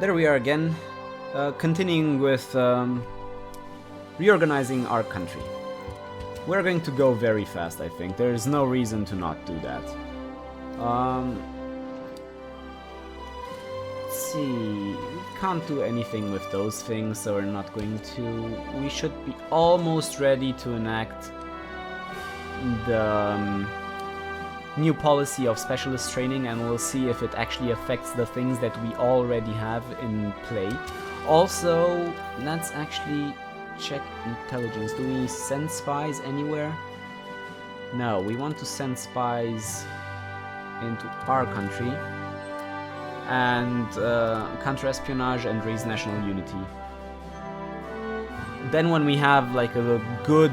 There we are again, continuing with reorganizing our country. We're going to go very fast, I think. There is no reason to not do that. Let's see. We can't do anything with those things, so we're not going to. We should be almost ready to enact the new policy of specialist training, and we'll see if it actually affects the things that we already have in play. Also, let's actually check intelligence. Do we send spies anywhere? No, we want to send spies into our country and counter-espionage and raise national unity. Then when we have like a good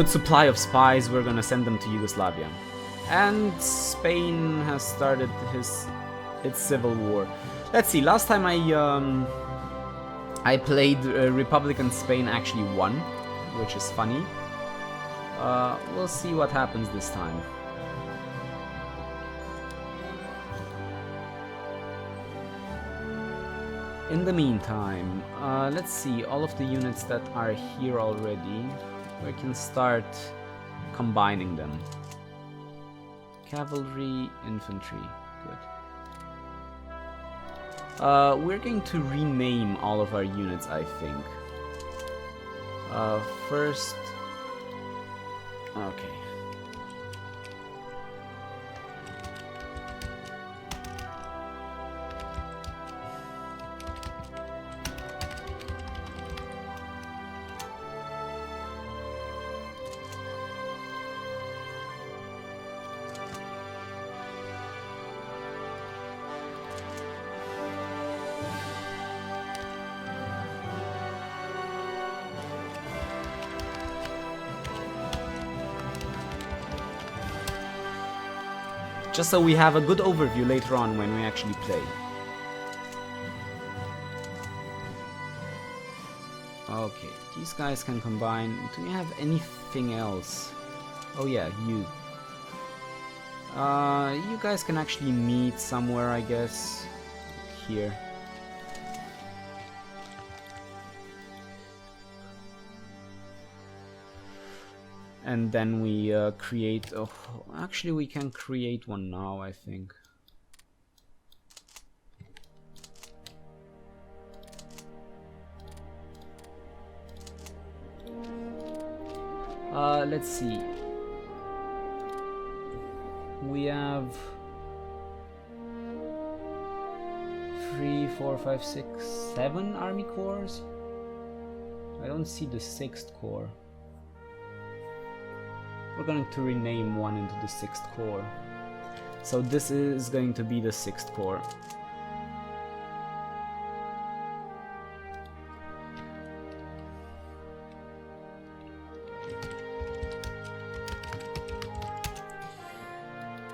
supply of spies, we're gonna send them to Yugoslavia. And Spain has started its civil war. Let's see, last time I played Republican Spain actually won, which is funny. We'll see what happens this time. In the meantime, let's see, all of the units that are here already, we can start combining them. Cavalry, infantry, good. We're going to rename all of our units, I think. First... Okay. Just so we have a good overview later on when we actually play. Okay, these guys can combine. Do we have anything else? Oh yeah, you. You guys can actually meet somewhere, I guess. Here. And then we create... Oh, actually, we can create one now, I think. Let's see. We have 3, 4, 5, 6, 7 army corps. I don't see the 6th corps. We're going to rename one into the 6th corps. So this is going to be the 6th corps.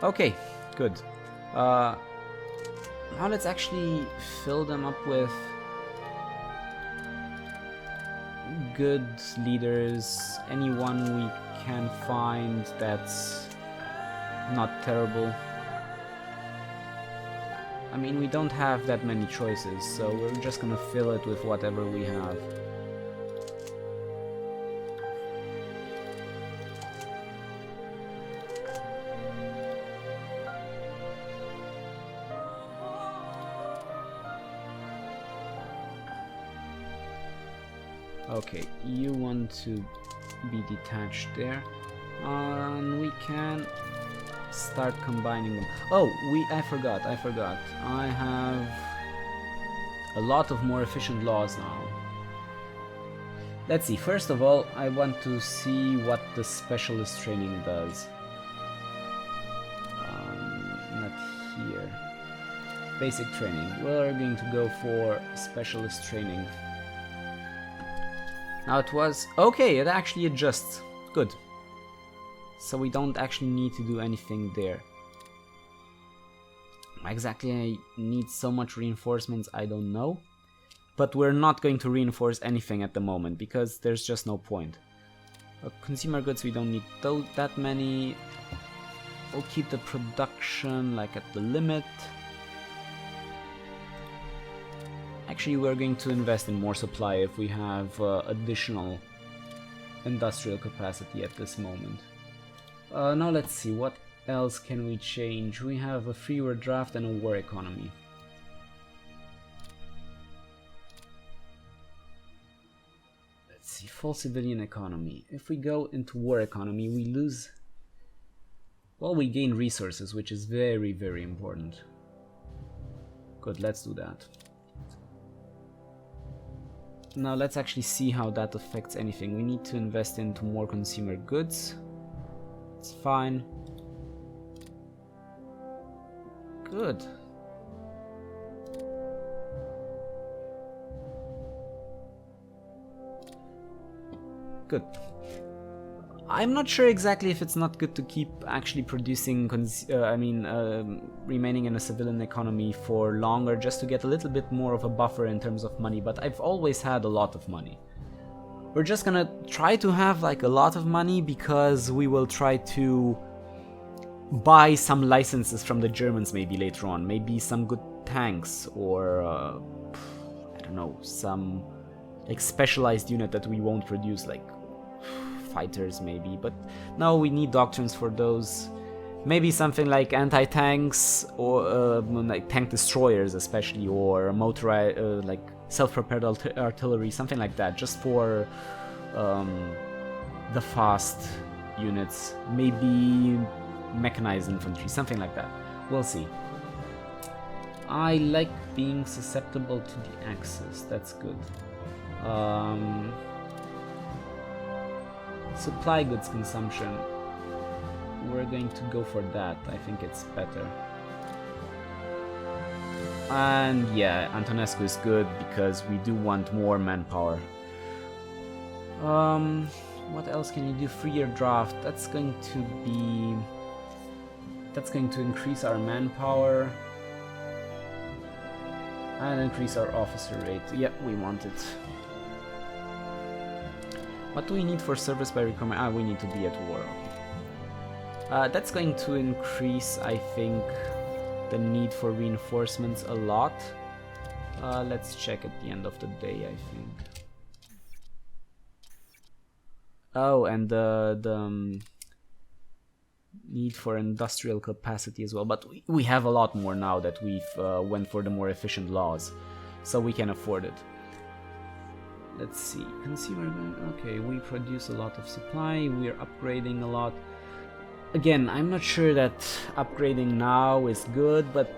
Okay, good. Now let's actually fill them up with good leaders, anyone we can find that's not terrible. I mean, we don't have that many choices, so we're just gonna fill it with whatever we have. Okay, you want to be detached there, and we can start combining them. Oh, I forgot. I have a lot of more efficient laws now. Let's see, first of all, I want to see what the specialist training does. Not here. Basic training. We're going to go for specialist training. Now it was... Okay, it actually adjusts. Good. So we don't actually need to do anything there. Exactly, I need so much reinforcements, I don't know. But we're not going to reinforce anything at the moment, because there's just no point. Consumer goods, we don't need that many. We'll keep the production like at the limit. Actually, we're going to invest in more supply if we have additional industrial capacity at this moment. Now let's see, what else can we change? We have a freer draft and a war economy. Let's see, full civilian economy. If we go into war economy, we lose... Well, we gain resources, which is very, very important. Good, let's do that. Now let's actually see how that affects anything. We need to invest into more consumer goods. It's fine. Good. Good. I'm not sure exactly if it's not good to keep actually producing, remaining in a civilian economy for longer, just to get a little bit more of a buffer in terms of money, but I've always had a lot of money. We're just gonna try to have like a lot of money because we will try to buy some licenses from the Germans maybe later on, maybe some good tanks or I don't know, some like specialized unit that we won't produce, like fighters maybe, but no, we need doctrines for those. Maybe something like anti-tanks or like tank destroyers especially, or motorized like self-propelled artillery, something like that, just for the fast units. Maybe mechanized infantry, something like that. We'll see. I like being susceptible to the Axis, that's good. Supply goods consumption, we're going to go for that. I think it's better. And yeah, Antonescu is good because we do want more manpower. What else can you do? Freer draft, that's going to increase our manpower and increase our officer rate. Yep, we want it. What do we need for service by requirement? Ah, we need to be at war. Okay. That's going to increase, I think, the need for reinforcements a lot. Let's check at the end of the day, I think. Oh, and the need for industrial capacity as well. But we have a lot more now that we've went for the more efficient laws, so we can afford it. Let's see, consumer, okay, we produce a lot of supply, we're upgrading a lot. Again, I'm not sure that upgrading now is good, but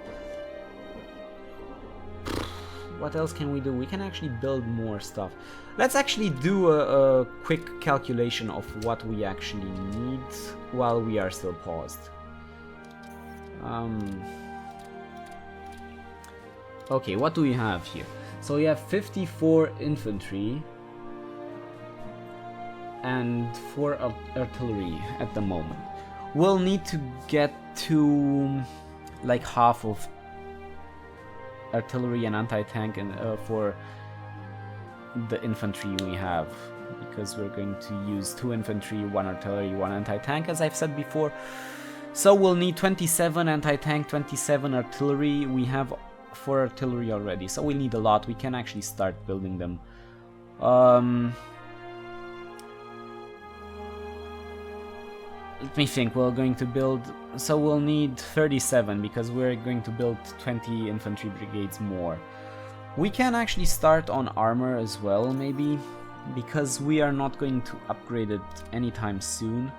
what else can we do? We can actually build more stuff. Let's actually do a quick calculation of what we actually need while we are still paused. Okay, what do we have here? So we have 54 infantry and 4 artillery at the moment. We'll need to get to like half of artillery and anti-tank and for the infantry we have, because we're going to use 2 infantry, 1 artillery, 1 anti-tank, as I've said before. So we'll need 27 anti-tank, 27 artillery. We have 4 artillery already, so we need a lot. We can actually start building them. Let me think. We're going to build, so we'll need 37 because we're going to build 20 infantry brigades more. We can actually start on armor as well, maybe, because we are not going to upgrade it anytime soon.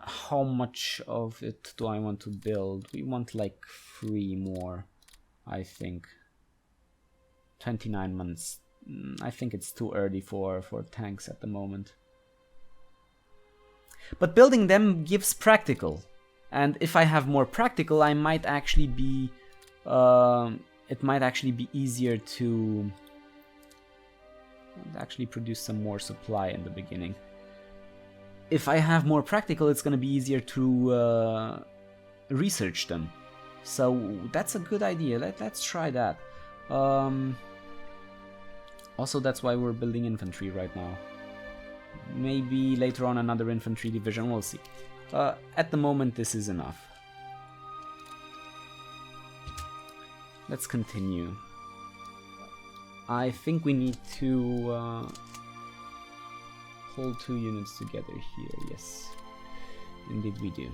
How much of it do I want to build? We want like 3 more, I think. 29 months. I think it's too early for tanks at the moment. But building them gives practical. And if I have more practical, I might actually be... it might actually be easier to actually produce some more supply in the beginning. If I have more practical, it's going to be easier to research them. So that's a good idea. Let's try that. Also, that's why we're building infantry right now. Maybe later on another infantry division, we'll see. At the moment, this is enough. let's continue. I think we need to hold 2 units together here. Yes, indeed we do.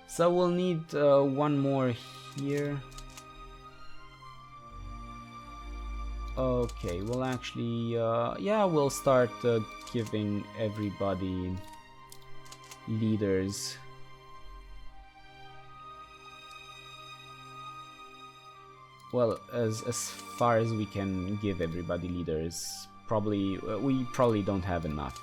So we'll need 1 more here. Okay, we'll actually, yeah, we'll start giving everybody leaders. Well, as far as we can give everybody leaders. Probably, we probably don't have enough.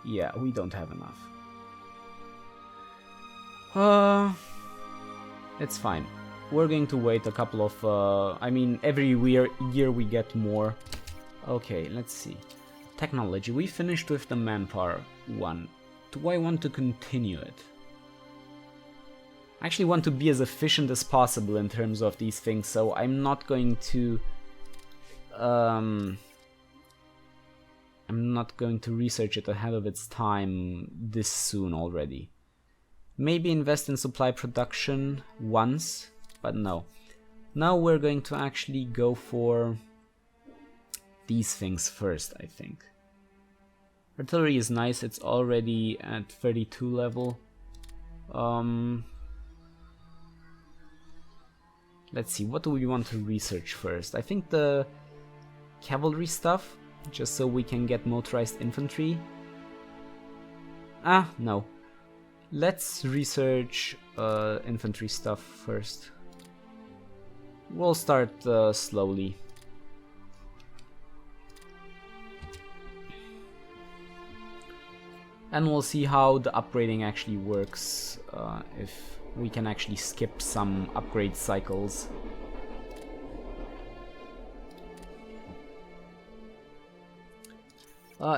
Yeah, we don't have enough. It's fine. We're going to wait a couple of, I mean, every year we get more. Okay, let's see. Technology. We finished with the manpower one. Do I want to continue it? I actually want to be as efficient as possible in terms of these things, so I'm not going to... I'm not going to research it ahead of its time this soon already. Maybe invest in supply production once, but no. Now we're going to actually go for these things first, I think. Artillery is nice, it's already at 32 level. Let's see, what do we want to research first? I think the cavalry stuff, just so we can get motorized infantry. Ah, no. Let's research infantry stuff first. We'll start slowly. And we'll see how the upgrading actually works, if we can actually skip some upgrade cycles.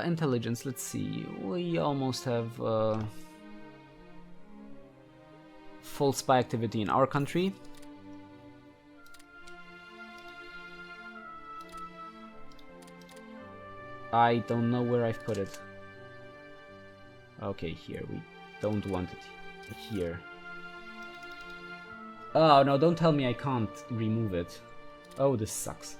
Intelligence, let's see, we almost have full spy activity in our country. I don't know where I've put it. Okay, here, we don't want it here. Oh no, don't tell me I can't remove it. Oh, this sucks.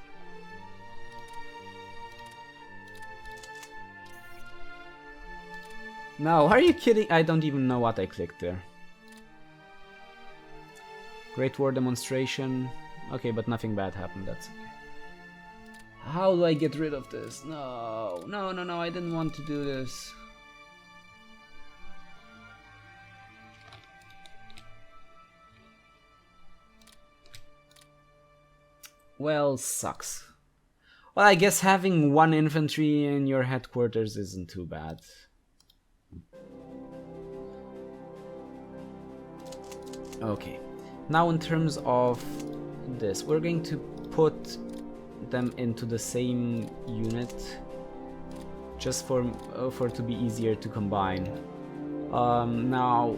No, are you kidding? I don't even know what I clicked there. Great War demonstration. Okay, but nothing bad happened, that's okay. How do I get rid of this? No, no, no, no, I didn't want to do this. Well, sucks. Well, I guess having 1 infantry in your headquarters isn't too bad. Okay, now in terms of this, we're going to put them into the same unit just for it to be easier to combine. Now,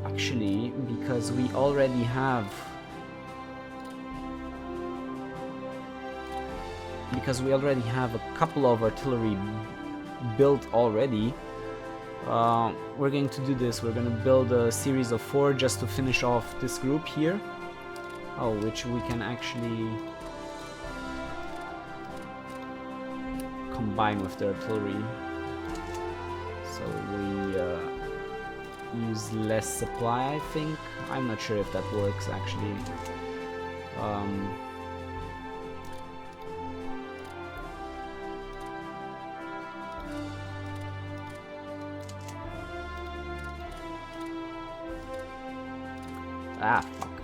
actually, because we already have a couple of artillery built already, we're going to do this. We're going to build a series of 4 just to finish off this group here. Oh, which we can actually combine with the artillery. So we use less supply, I think. I'm not sure if that works actually. Ah, fuck.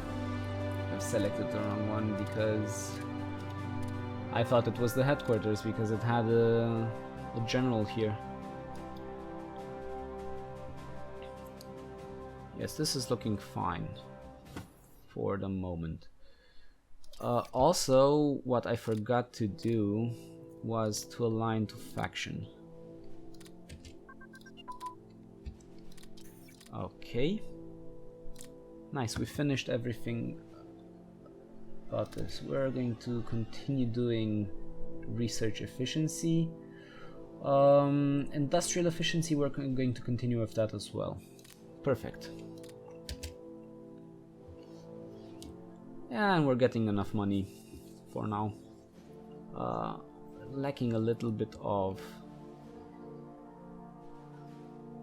I've selected the wrong one because I thought it was the headquarters because it had a general here. Yes, this is looking fine for the moment. Also, what I forgot to do was to align to faction. Okay. Nice, we finished everything about this. We're going to continue doing research efficiency. Industrial efficiency, we're going to continue with that as well. Perfect. And we're getting enough money for now. Lacking a little bit of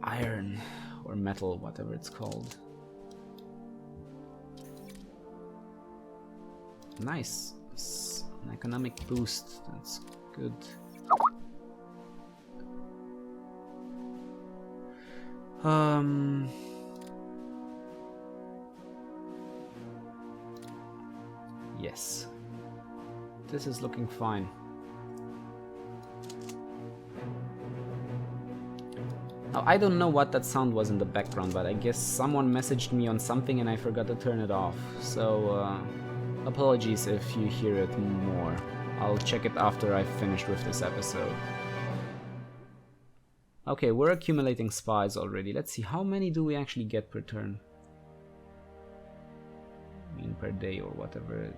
iron or metal, whatever it's called. Nice. It's an economic boost. That's good. Yes. This is looking fine. Now, I don't know what that sound was in the background, but I guess someone messaged me on something and I forgot to turn it off. So, apologies if you hear it more. I'll check it after I've finished with this episode. Okay, we're accumulating spies already. Let's see, how many do we actually get per turn? I mean, per day or whatever.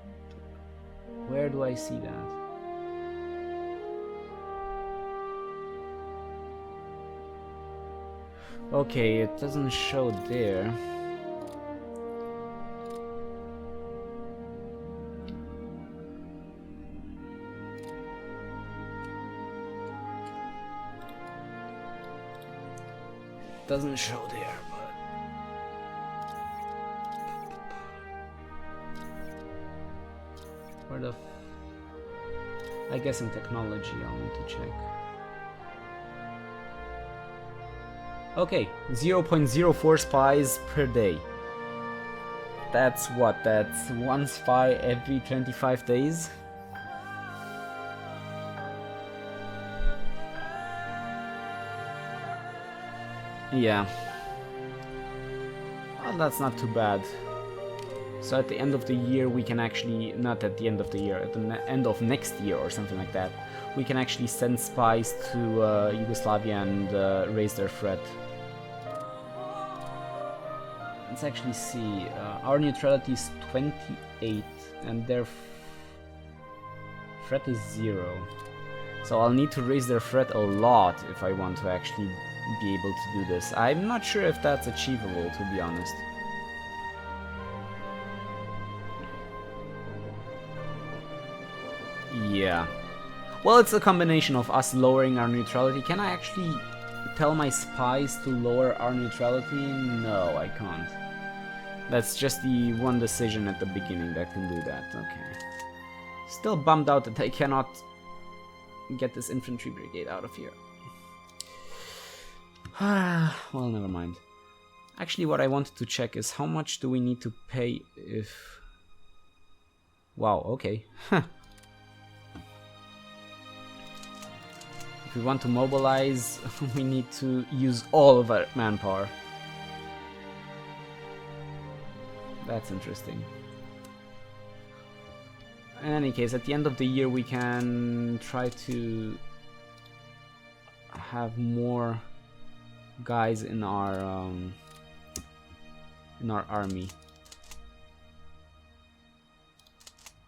Where do I see that? Okay, it doesn't show there. Doesn't show there, but where the I guess in technology I'll need to check. Okay, 0.04 spies per day. That's what? That's one spy every 25 days? Yeah. Well, that's not too bad. So at the end of the year we can actually, not at the end of the year, at the end of next year or something like that, we can actually send spies to Yugoslavia and raise their threat. Let's actually see, our neutrality is 28 and their threat is 0. So I'll need to raise their threat a lot if I want to actually be able to do this. I'm not sure if that's achievable, to be honest. Yeah. Well, it's a combination of us lowering our neutrality. Can I actually tell my spies to lower our neutrality? No, I can't. That's just the one decision at the beginning that can do that. Okay. Still bummed out that I cannot get this infantry brigade out of here. Well, never mind. Actually, what I wanted to check is how much do we need to pay if... Wow, okay. If we want to mobilize, we need to use all of our manpower. That's interesting. In any case, at the end of the year we can try to have more guys in our army.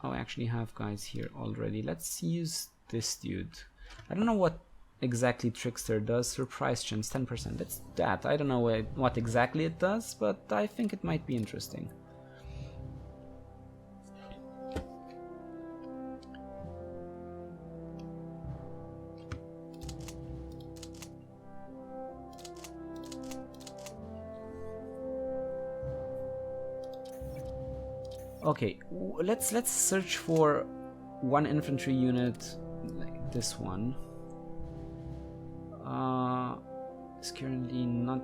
Oh, I actually have guys here already. Let's use this dude. I don't know what exactly Trickster does. Surprise chance 10%. That's that. I don't know what exactly it does, but I think it might be interesting. Okay, let's search for one infantry unit like this one. It's currently not.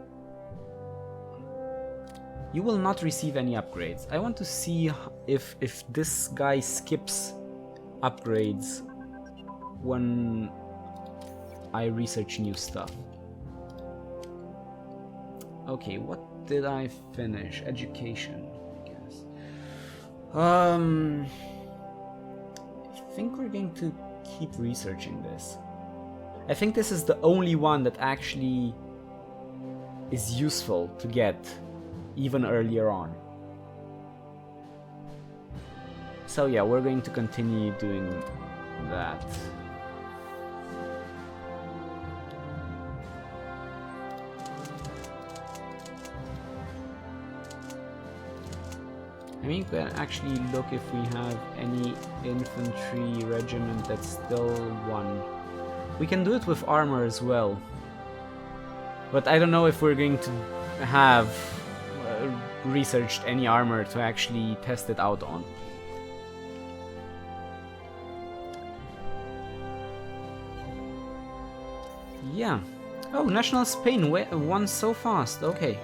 You will not receive any upgrades. I want to see if this guy skips upgrades when I research new stuff. Okay, what did I finish? Education. I think we're going to keep researching this. I think this is the only one that actually is useful to get even earlier on. So yeah, we're going to continue doing that. I mean, we can actually look if we have any infantry regiment that's still one. We can do it with armor as well. But I don't know if we're going to have researched any armor to actually test it out on. Yeah. Oh, National Spain won so fast. Okay.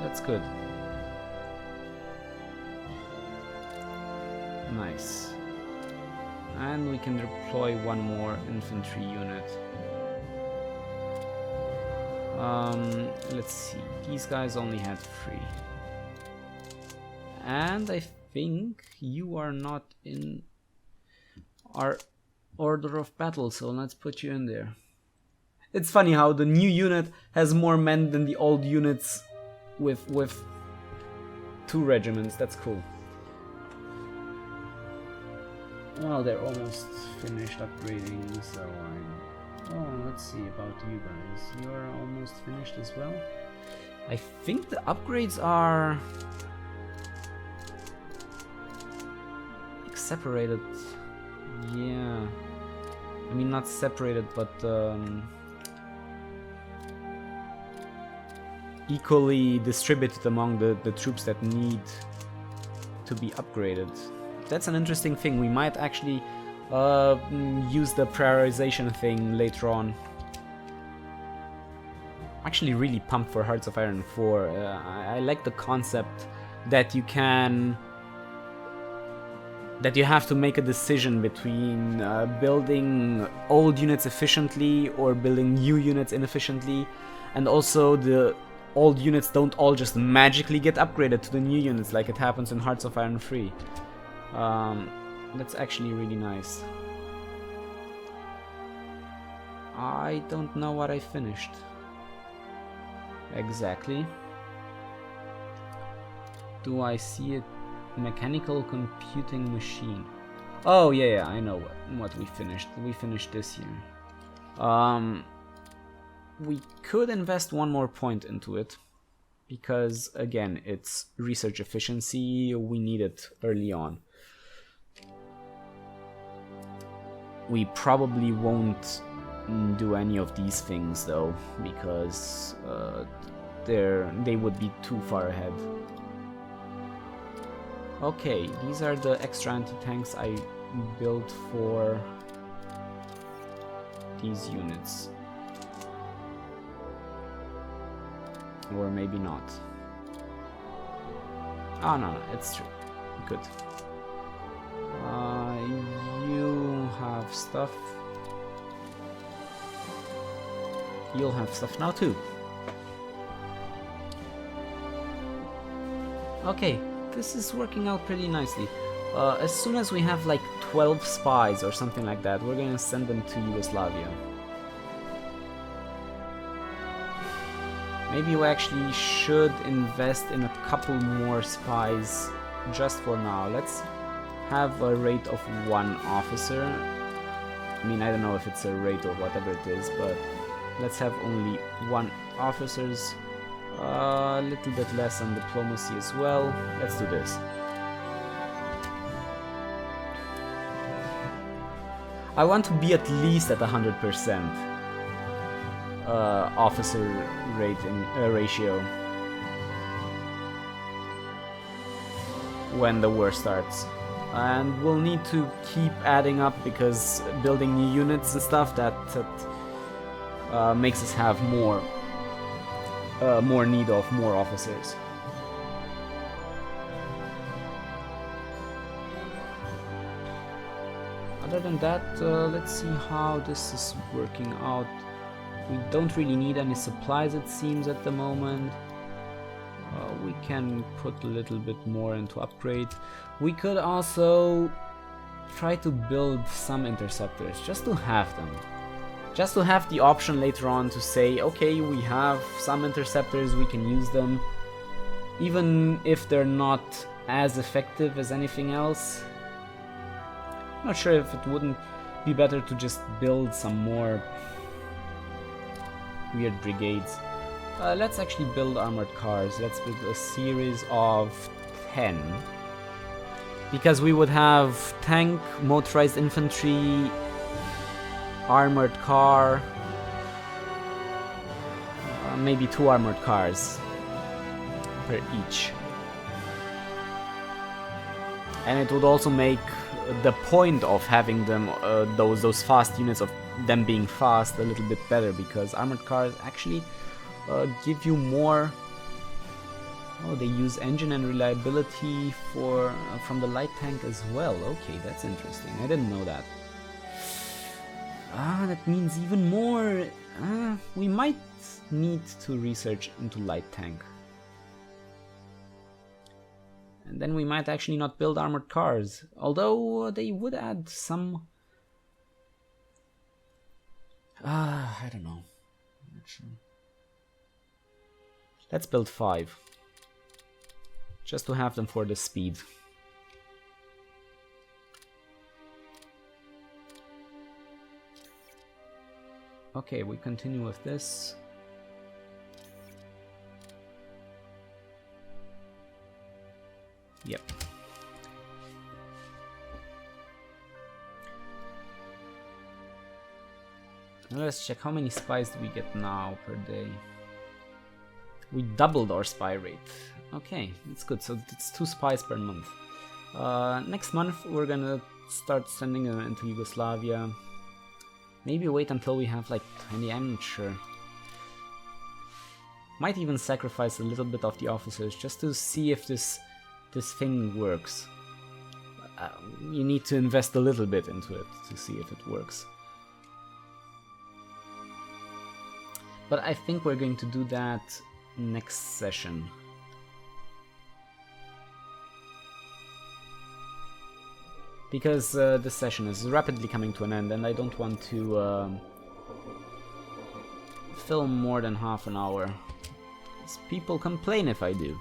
That's good. Nice. And we can deploy one more infantry unit. Let's see. These guys only had 3. And I think you are not in our order of battle, so let's put you in there. It's funny how the new unit has more men than the old units with 2 regiments. That's cool. Well, they're almost finished upgrading, so oh, let's see about you guys. You're almost finished as well? I think the upgrades are like separated. Yeah. I mean, not separated, but equally distributed among the troops that need to be upgraded. That's an interesting thing. We might actually use the prioritization thing later on. I'm actually really pumped for Hearts of Iron 4. I like the concept that you have to make a decision between building old units efficiently or building new units inefficiently, and also the old units don't all just magically get upgraded to the new units like it happens in Hearts of Iron 3. That's actually really nice. I don't know what I finished exactly. Do I see it? Mechanical computing machine. Oh yeah, I know what we finished. We finished this year. We could invest one more point into it because again, it's research efficiency. We need it early on. We probably won't do any of these things though, because they would be too far ahead. Okay, these are the extra anti-tanks I built for these units. Or maybe not. Oh no, it's true. Good. You have stuff. You'll have stuff now too. Okay, this is working out pretty nicely. As soon as we have like 12 spies or something like that, we're gonna send them to Yugoslavia. Maybe we actually should invest in a couple more spies just for now. Let's have a rate of 1 officer. I mean, I don't know if it's a rate or whatever it is, but let's have only 1 officers. A little bit less on diplomacy as well. Let's do this. I want to be at least at 100% officer rating ratio when the war starts. And we'll need to keep adding up because building new units and stuff that makes us have more need of more officers. Other than that, let's see how this is working out. We don't really need any supplies, it seems, at the moment. We can put a little bit more into upgrade. We could also try to build some interceptors, just to have them. Just to have the option later on to say, okay, we have some interceptors, we can use them. Even if they're not as effective as anything else. I'm not sure if it wouldn't be better to just build some more weird brigades. Let's actually build armored cars. Let's build a series of 10. Because we would have tank, motorized infantry, armored car, maybe 2 armored cars per each. And it would also make the point of having them, those fast units, of them being fast, a little bit better, because armored cars actually give you more. Oh, they use engine and reliability from the light tank as well. Okay, that's interesting. I didn't know that. That means even more. We might need to research into light tank. And then we might actually not build armored cars. Although they would add some... I don't know. I'm not sure. Let's build 5. Just to have them for the speed. Okay, we continue with this. Yep. Now let's check how many spies do we get now per day. We doubled our spy rate. Okay, that's good. So it's 2 spies per month. Next month we're gonna start sending them into Yugoslavia. Maybe wait until we have like 20, I'm not sure. Might even sacrifice a little bit of the officers just to see if this thing works. You need to invest a little bit into it to see if it works. But I think we're going to do that next session. Because this session is rapidly coming to an end and I don't want to film more than half an hour. Because people complain if I do.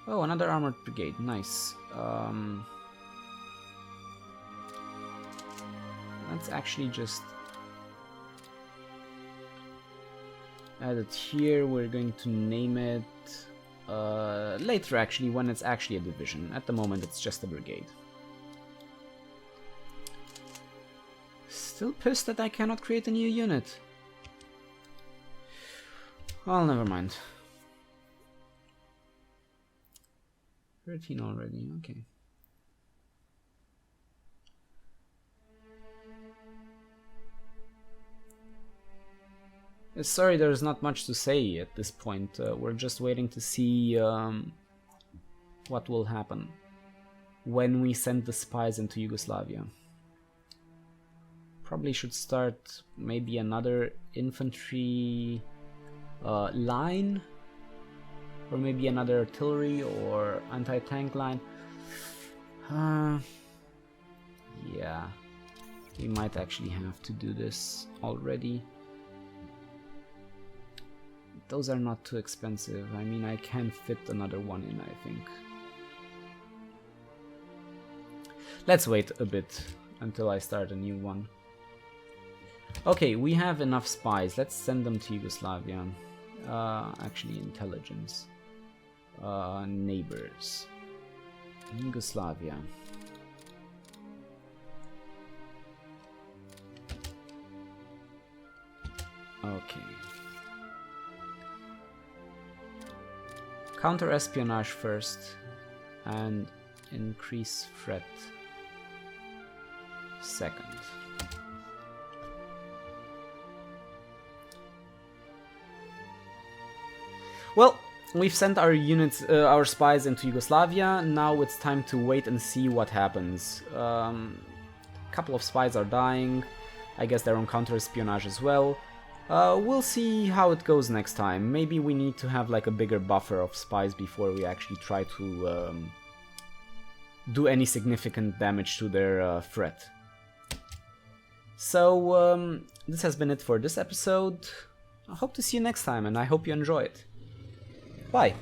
Oh, another armored brigade, nice. Let's actually just add it here. We're going to name it later, actually, when it's actually a division. At the moment, it's just a brigade. Still pissed that I cannot create a new unit. Well, never mind. 13 already, okay. Sorry, there's not much to say at this point. We're just waiting to see what will happen when we send the spies into Yugoslavia. Probably should start maybe another infantry line, or maybe another artillery or anti-tank line. Yeah, we might actually have to do this already. Those are not too expensive. I mean, I can fit another one in, I think. Let's wait a bit until I start a new one. Okay, we have enough spies. Let's send them to Yugoslavia. Actually, intelligence. Neighbors. Yugoslavia. Okay. Counter-espionage first, and increase threat second. Well, we've sent our units, our spies into Yugoslavia. Now it's time to wait and see what happens. A couple of spies are dying. I guess they're on counter-espionage as well. We'll see how it goes next time. Maybe we need to have like a bigger buffer of spies before we actually try to do any significant damage to their threat. So this has been it for this episode. I hope to see you next time, and I hope you enjoy it. Bye!